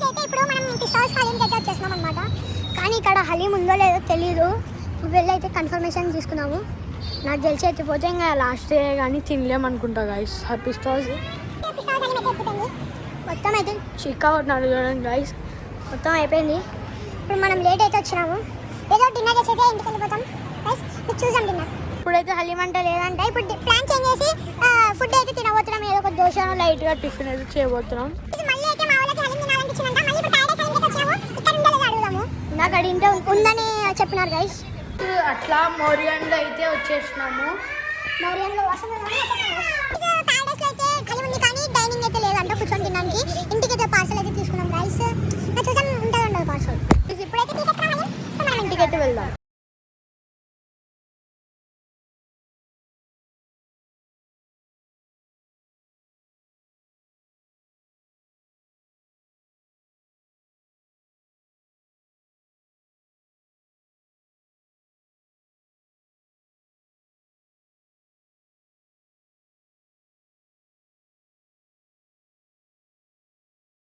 అయితే ఇప్పుడు మనం పిస్టాస్ హలీం అయితే వచ్చేసినాం అనమాట. కానీ ఇక్కడ హలీం ఉందో లేదో తెలీదు. వెళ్ళైతే కన్ఫర్మేషన్ తీసుకున్నాము. నాకు తెలిసి ఎత్తిపోతే ఇంకా లాస్ట్ డే కానీ తినలేమనుకుంటా గైస్. పిస్టాస్ మొత్తం అయితే చిక్కా కొట్టినారు చూడండి గైస్. మొత్తం అయిపోయింది. ఇప్పుడు మనం లేట్ అయితే వచ్చినాము. ఏదో డిన్నర్ చేసి అయితే ఇంటికి వెళ్ళిపోతాం గైస్. మీరు చూసాం డిన్నర్. ఇప్పుడైతే హలీం అంటే లేదంటే ఇప్పుడు ప్లాన్ చేంజ్ చేసి ఫుడ్ అయితే తినబోతున్నాం. ఏదో ఒక దోశ లైట్గా టిఫిన్ అయితే చేయబోతున్నాం. నాకు అడిగితే ఉందని చెప్పినారు గైస్. అట్లా మోరియన్లో అయితే వచ్చేసినాము. మోరియన్లో డైనింగ్ అయితే లేదంటే కూర్చొని తినడానికి. ఇంటికి అయితే పార్సల్ అయితే తీసుకున్నాం గైస్. చూసాం ఉంటుంది ఉండదు పార్సల్. ఇప్పుడైతే ఇంటికి అయితే వెళ్దాం.